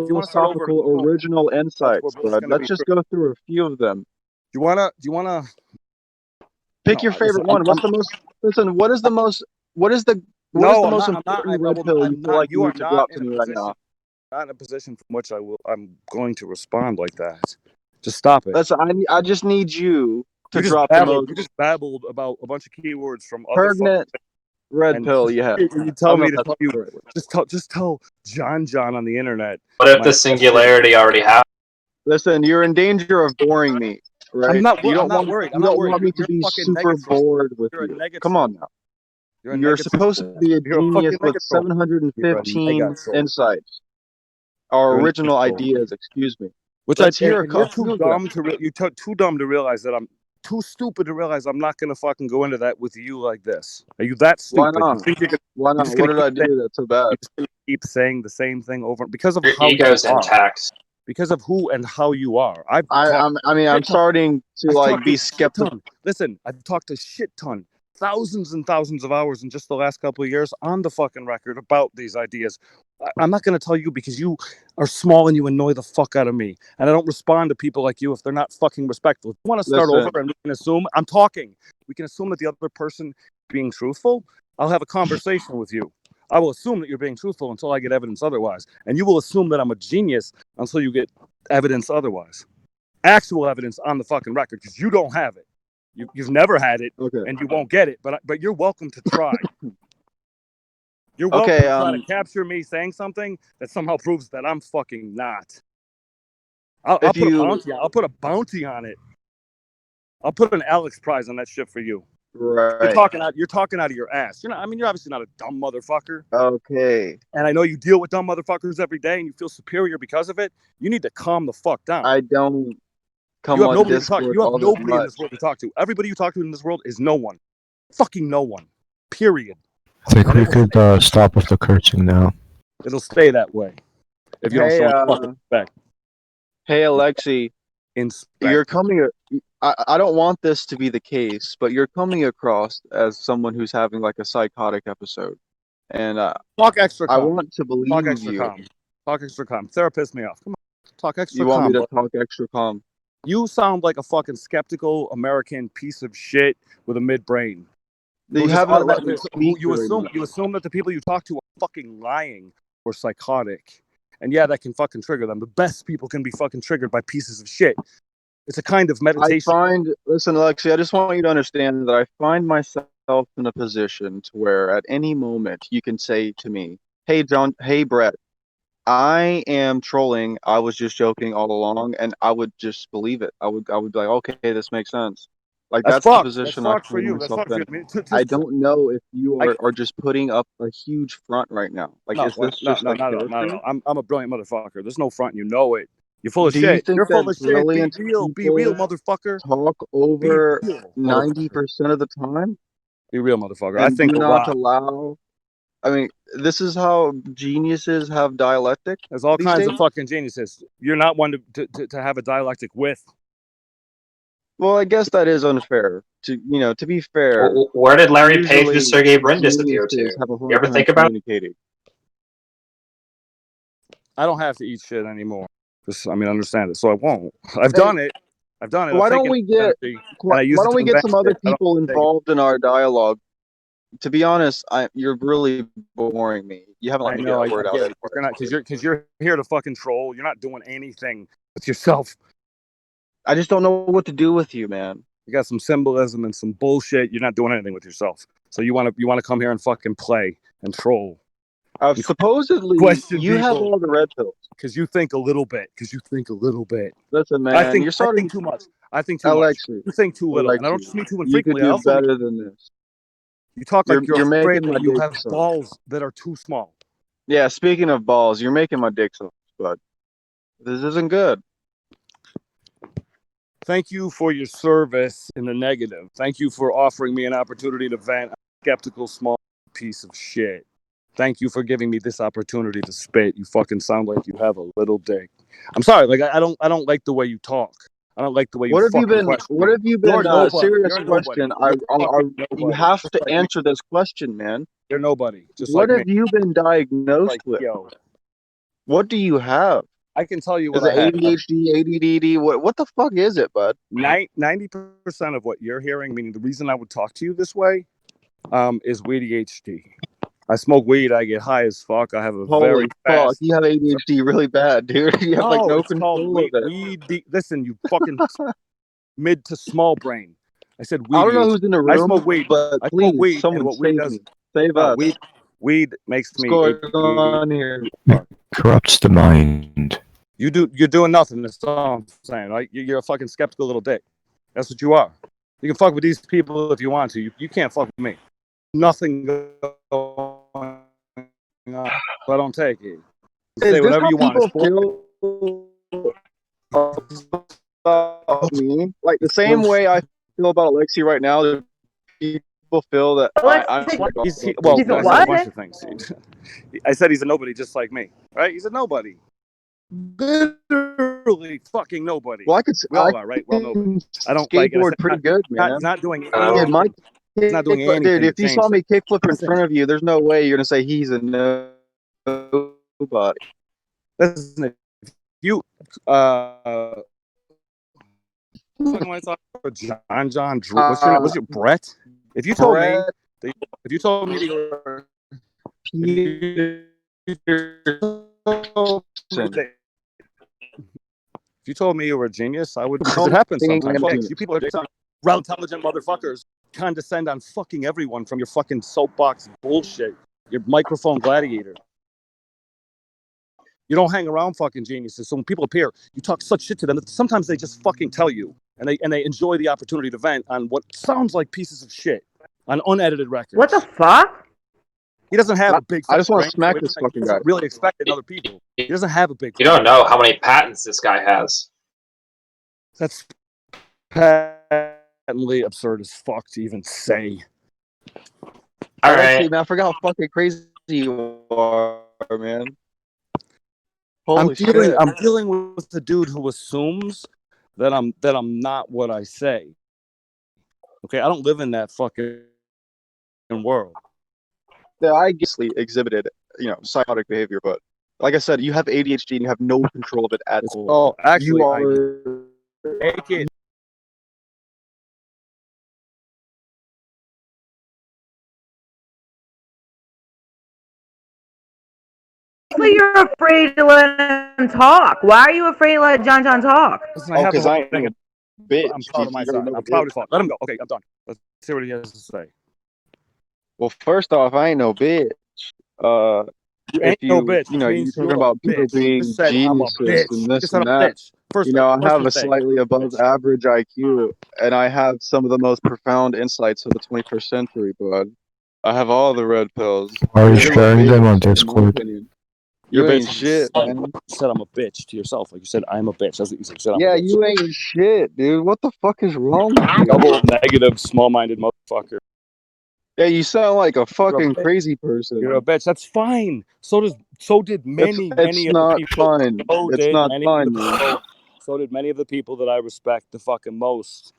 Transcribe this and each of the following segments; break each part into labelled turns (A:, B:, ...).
A: if you want to start over,
B: philosophical original insights,
A: both
B: bud.
A: gonna
B: Let's
A: be
B: just
A: true.
B: go through a few of them.
A: Do you wanna
B: Pick your favorite one. What's the most? Listen, what is the most important red pill you feel like you need to drop to me right now?
A: Not in a position from which I'm going to respond like that. Just stop it.
B: Listen, I just need you to drop the most.
A: You just babbled about a bunch of keywords from other
B: pregnant red pill you have.
A: You tell me to tell you. Just tell JonJon on the internet.
C: What if the singularity already happened?
B: Listen, you're in danger of boring me, right?
A: I'm not worried.
B: You don't want me to be super bored with you. Come on now. You're supposed to be a genius with 715 insights. Our original ideas, excuse me.
A: Which
B: Let's hear
A: you're too dumb too dumb to realize that I'm too stupid to realize I'm not gonna fucking go into that with you like this. Are you that stupid?
B: Why not? Why not? What did I do that's so bad?
A: You're just gonna keep saying the same thing over because of
C: your
A: how
C: ego's intact.
A: Because of who and how you are.
B: I'm starting to be skeptical.
A: Listen, I've talked a shit ton, thousands and thousands of hours in just the last couple of years on the fucking record about these ideas. I'm not going to tell you because you are small and you annoy the fuck out of me. And I don't respond to people like you if they're not fucking respectful. If you want to start over and we can assume, I'm talking, we can assume that the other person being truthful, I'll have a conversation with you. I will assume that you're being truthful until I get evidence otherwise. And you will assume that I'm a genius until you get evidence otherwise. Actual evidence on the fucking record, because you don't have it. You've never had it, and you won't get it. But you're welcome to try. You're welcome to try to capture me saying something that somehow proves that I'm fucking not. I'll put a bounty on it. I'll put an Alex prize on that shit for you.
B: Right.
A: You're talking out of your ass. You're obviously not a dumb motherfucker.
B: Okay.
A: And I know you deal with dumb motherfuckers every day and you feel superior because of it. You need to calm the fuck down.
B: I don't come
A: you have
B: on
A: nobody
B: Discord.
A: You have nobody in this world to talk to. Everybody you talk to in this world is no one. Fucking no one. Period.
D: I think we could stop with the cursing now.
A: It'll stay that way. If you don't show fucking respect.
B: Hey, Alexsee. You're coming. I don't want this to be the case, but you're coming across as someone who's having like a psychotic episode, and
A: talk extra calm.
B: I want to believe
A: talk extra
B: you.
A: Calm. Talk extra calm. Therapist me off. Come on, talk extra calm.
B: You want me to talk extra calm?
A: You sound like a fucking skeptical American piece of shit with a mid-brain.
B: You haven't let me speak.
A: You assume that the people you talk to are fucking lying or psychotic, and yeah, that can fucking trigger them. The best people can be fucking triggered by pieces of shit. It's a kind of meditation.
B: Listen, Alexsee, I just want you to understand that I find myself in a position to where at any moment you can say to me, hey, John, hey, Brett, I am trolling. I was just joking all along, and I would just believe it. I would be like, okay, this makes sense. Like that's the position I find myself in. I don't know if you are just putting up a huge front right now. Like, is this just
A: no. I'm a brilliant motherfucker. There's no front. You know it. You're full of shit. You're full of shit. Be real, motherfucker.
B: Talk over 90% of the time.
A: Be real, motherfucker.
B: And
A: I think
B: do not allow. I mean, this is how geniuses have dialectic.
A: There's all kinds of fucking geniuses. You're not one to have a dialectic with.
B: Well, I guess that is unfair. To be fair.
C: Where did Larry Page and Sergey Brin disappear to? You ever think about it?
A: I don't have to eat shit anymore. Understand it. So I won't. I've done it.
B: Why don't we get some other people involved in our dialogue? To be honest, you're really boring me. You haven't let me get a word out.
A: Because you're here to fucking troll. You're not doing anything with yourself.
B: I just don't know what to do with you, man.
A: You got some symbolism and some bullshit. You're not doing anything with yourself. So you want to come here and fucking play and troll.
B: Supposedly, you have all the red pills.
A: Because you think a little bit.
B: Listen, man,
A: I think too much.
B: Alexsee,
A: you think too little. And I don't just mean too infrequently.
B: You could do better than this.
A: You talk like you're afraid that you have balls that are too small.
B: Yeah, speaking of balls, you're making my dick so, bud. This isn't good.
A: Thank you for your service in the negative. Thank you for offering me an opportunity to vent. A skeptical, small piece of shit. Thank you for giving me this opportunity to spit. You fucking sound like you have a little dick. I'm sorry, like I don't like the way you talk. I don't like the way you. What have you been?
B: Serious question. You have to answer this question, man.
A: You're nobody.
B: What have you been diagnosed with? What do you have?
A: I can tell you
B: Is
A: what
B: it
A: I have.
B: ADHD, ADD? What the fuck is it, bud?
A: 90% of what you're hearing, meaning the reason I would talk to you this way, is ADHD. I smoke weed. I get high as fuck. I have a
B: Holy
A: very
B: fuck,
A: fast.
B: you have ADHD really bad, dude. You have like no
A: it's called
B: control of it.
A: Listen, you fucking mid to small brain. I said weed.
B: I don't know who's in the
A: I
B: room,
A: smoke weed.
B: but
A: I smoke
B: please,
A: weed, and
B: someone
A: what weed
B: save
A: does?
B: me. Save
A: No,
B: us.
A: weed makes
B: What's
A: me.
B: going on here?
D: Corrupts the mind.
A: You're doing nothing. That's all I'm saying, right? You're a fucking skeptical little dick. That's what you are. You can fuck with these people if you want to. You can't fuck with me. Nothing going on. So I don't take it. You
B: Is
A: say
B: this
A: whatever
B: how
A: you want.
B: people feel about me? Like the same way I feel about Alexsee right now, that people feel that I'm like
A: He's
B: a
A: well,
E: He's a
A: I said a
E: what?
A: bunch of things. I said he's a nobody just like me, right? He's a nobody. Literally fucking nobody.
B: Well, I could.
A: We all are, right? Well, nobody. I don't like.
B: Skateboard pretty good, man.
A: He's not doing
B: Dude, my
A: anything. He's not doing anything.
B: Dude, if you saw me kickflip in
A: Listen.
B: front of you, there's no way you're gonna say he's a nobody.
A: Listen, if you JonJon, Drew, what's your Brett? If you told me, if you told me if you told me you were a genius, I would. Because it happens sometimes. Fuck, you people are real intelligent motherfuckers. Condescend on fucking everyone from your fucking soapbox bullshit. Your microphone gladiator. You don't hang around fucking geniuses. So when people appear, you talk such shit to them that sometimes they just fucking tell you, and they enjoy the opportunity to vent on what sounds like pieces of shit on unedited records.
E: What the fuck?
A: He doesn't have a big.
B: I just want to
A: brain,
B: smack this fucking guy.
A: Really expect it in other people. He doesn't have a big.
C: You don't know how many patents this guy has.
A: That's patently absurd as fuck to even say.
C: All right.
B: Man, I forgot how fucking crazy you are, man. Holy shit.
A: I'm dealing with the dude who assumes that I'm not what I say. Okay, I don't live in that fucking world.
B: Yeah, I guess exhibited, psychotic behavior, but like I said, you have ADHD and you have no control of it at all.
A: Oh, actually,
B: you are.
A: Take it.
E: But you're afraid to let him talk. Why are you afraid to let JonJon talk?
A: Listen, because
B: I ain't a bitch.
A: I'm proud of my son. I'm proud as fuck. Let him go. Okay, I'm done. Let's see what he has to say.
B: Well, first off, I ain't no bitch.
A: You're
B: talking about people being geniuses and this and that. I have a slightly above average IQ, and I have some of the most profound insights of the 21st century, bud. I have all the red pills.
D: Are you sharing them on Discord?
B: You ain't shit, man.
A: You said I'm a bitch to yourself. Like you said, I'm a bitch. That's what you said.
B: Yeah, you ain't shit, dude. What the fuck is wrong with you?
A: Double negative, small-minded motherfucker.
B: Yeah, you sound like a fucking crazy person.
A: You're a bitch. That's fine. So did many of the people.
B: Fine. It's not fine, man.
A: So did many of the people that I respect the fucking most.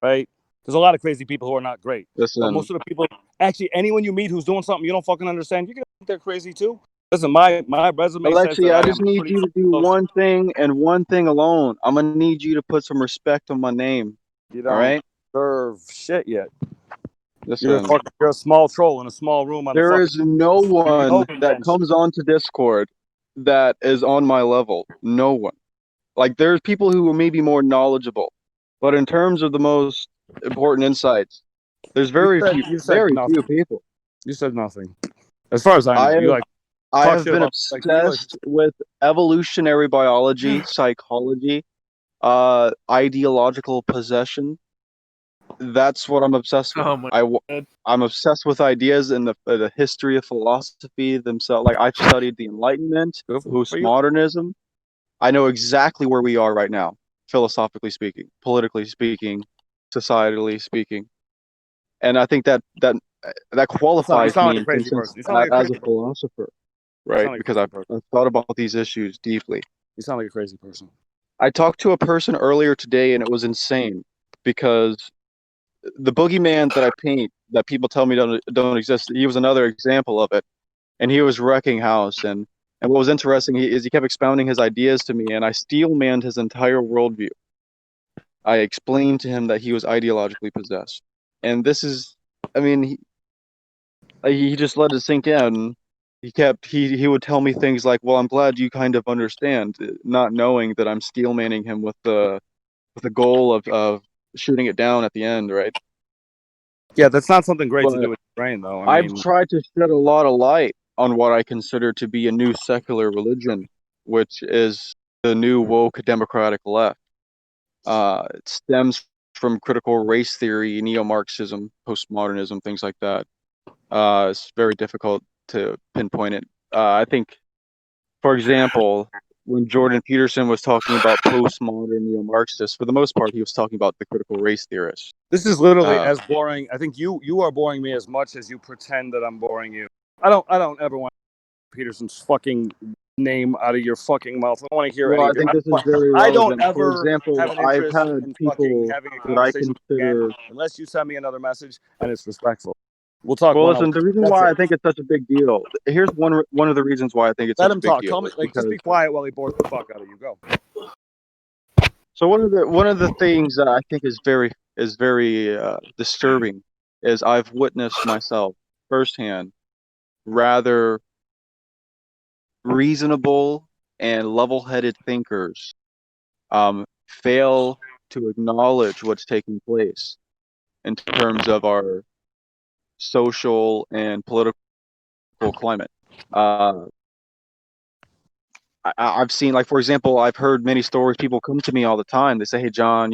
A: Right? There's a lot of crazy people who are not great.
B: Listen.
A: But most of the people, actually, anyone you meet w's doing something you don't fucking understand, you can think they're crazy too. Listen, my resume
B: Alexsee,
A: says that
B: I just need you to do one thing and one thing alone. I'm gonna need you to put some respect on my name.
A: You don't
B: all right?
A: deserve shit yet.
B: Listen,
A: you're a small troll in a small room.
B: There is no one that comes onto Discord that is on my level. No one. Like, there's people who are maybe more knowledgeable, but in terms of the most important insights, there's very few people.
A: You said nothing. As far as I know,
B: I have been obsessed with evolutionary biology, psychology, ideological possession. That's what I'm obsessed with.
F: Oh my God.
B: I'm obsessed with ideas and the history of philosophy themselves. Like, I've studied the Enlightenment, postmodernism. I know exactly where we are right now, philosophically speaking, politically speaking, societally speaking, and I think that qualifies me as a philosopher, right? Because I've thought about these issues deeply.
A: You sound like a crazy person.
B: I talked to a person earlier today, and it was insane because the boogeyman that I paint, that people tell me don't exist, he was another example of it, and he was wrecking house, and And what was interesting is he kept expounding his ideas to me, and I steel-manned his entire worldview. I explained to him that he was ideologically possessed. And this is, I mean, he just let it sink in. He would tell me things like, "Well, I'm glad you kind of understand," not knowing that I'm steel-manning him with the goal of shooting it down at the end, right?
A: Yeah, that's not something great to
B: But
A: do with your brain, though.
B: I've tried to shed a lot of light on what I consider to be a new secular religion, which is the new woke democratic left. It stems from critical race theory, neo-Marxism, postmodernism, things like that. It's very difficult to pinpoint it. I think, for example, when Jordan Peterson was talking about postmodern neo-Marxists, for the most part, he was talking about the critical race theorists.
A: This is literally as boring. I think you are boring me as much as you pretend that I'm boring you. I don't ever want Peterson's fucking name out of your fucking mouth. I don't want to hear any of it.
B: I think this is very
A: I
B: relevant.
A: don't ever
B: For example,
A: have an
B: I've
A: interest
B: had
A: in
B: people
A: fucking having a
B: that I
A: conversation
B: consider.
A: again, unless you send me another message and it's respectful. We'll talk.
B: Well,
A: one
B: listen,
A: hour.
B: the reason
A: That's
B: why
A: it.
B: I think it's such a big deal. Here's one of the reasons why I think it's
A: Let
B: such a
A: him
B: big
A: talk.
B: deal.
A: Tell me, just be quiet while he bores the fuck out of you. Go.
B: So one of the things that I think is very disturbing is I've witnessed myself firsthand rather reasonable and level-headed thinkers fail to acknowledge what's taking place in terms of our social and political climate. I've seen, like, for example, I've heard many stories. People come to me all the time. They say, "Hey, John,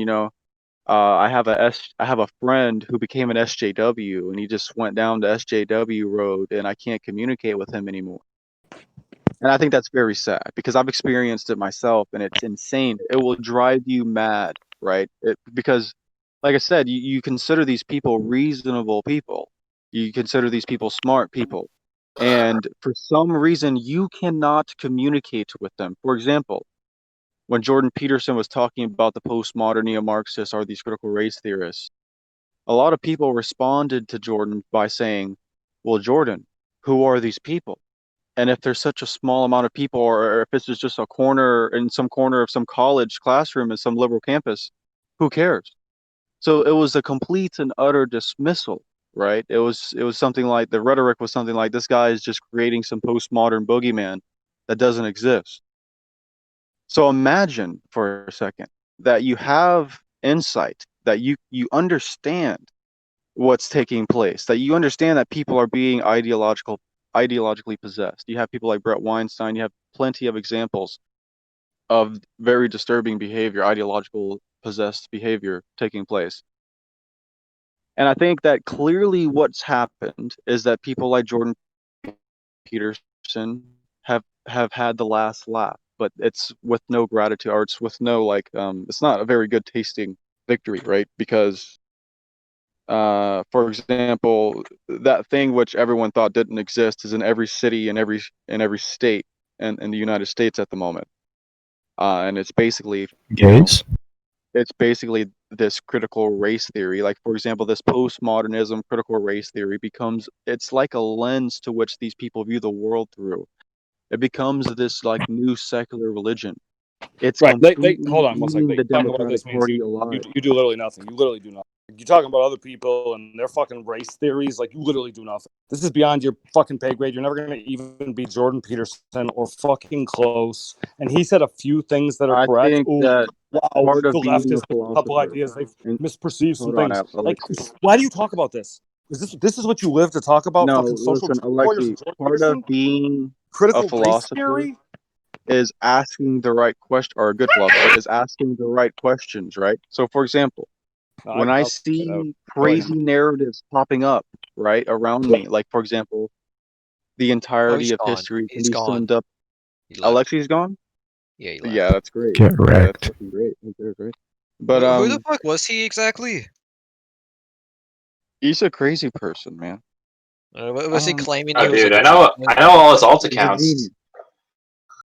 B: I have a friend who became an SJW, and he just went down the SJW road, and I can't communicate with him anymore." And I think that's very sad because I've experienced it myself, and it's insane. It will drive you mad, right? Because, like I said, you consider these people reasonable people. You consider these people smart people. And for some reason, you cannot communicate with them. For example, when Jordan Peterson was talking about the postmodern neo-Marxists or these critical race theorists, a lot of people responded to Jordan by saying, "Well, Jordan, who are these people? And if there's such a small amount of people, or if this is just a corner in some corner of some college classroom in some liberal campus, who cares?" So it was a complete and utter dismissal, right? It was something like, the rhetoric was something like, this guy is just creating some postmodern boogeyman that doesn't exist. So imagine for a second that you have insight, that you understand what's taking place, that you understand that people are being ideologically possessed. You have people like Brett Weinstein. You have plenty of examples of very disturbing behavior, ideological possessed behavior taking place. And I think that clearly what's happened is that people like Jordan Peterson have had the last laugh, but it's with no gratitude, or it's with no, like, it's not a very good tasting victory, right? Because for example, that thing which everyone thought didn't exist is in every city and every state in the United States at the moment. And it's basically
D: Gays?
B: it's basically this critical race theory. Like, for example, this postmodernism critical race theory it's like a lens to which these people view the world through. It becomes this, like, new secular religion. It's
A: Right.
B: completely
A: Hold on one second.
B: eating the
A: Talking about this
B: Democratic
A: means
B: Party alive.
A: you do literally nothing. You literally do nothing. You're talking about other people and their fucking race theories. Like, you literally do nothing. This is beyond your fucking pay grade. You're never going to even be Jordan Peterson or fucking close. And he said a few things that are
B: I
A: correct.
B: think
A: Ooh,
B: that
A: wow,
B: part of
A: the
B: being
A: left
B: a
A: has a couple
B: philosopher,
A: ideas. They've
B: and
A: misperceived some
B: hold on,
A: things. Like,
B: Alexsee.
A: why do you talk about this? This is what you live to talk about?
B: No,
A: Fucking social
B: listen,
A: warriors
B: Alexsee,
A: and Jordan
B: part
A: Peterson?
B: of being a
A: Critical race
B: philosopher
A: theory?
B: is asking the right question, or a good philosopher is asking the right questions, right? So, for example, when I see crazy narratives popping up, right, around me, like, for example, the entirety of history can be summed up. Alexsei's gone?
F: Yeah, he left.
B: Yeah, that's great.
D: Get
B: Yeah, that's
D: wrecked.
B: fucking great. That's great. But
F: Who the fuck was he exactly?
B: he's a crazy person, man.
F: Was he claiming
C: Oh,
F: he was
C: dude,
F: a
C: I know all his alt accounts.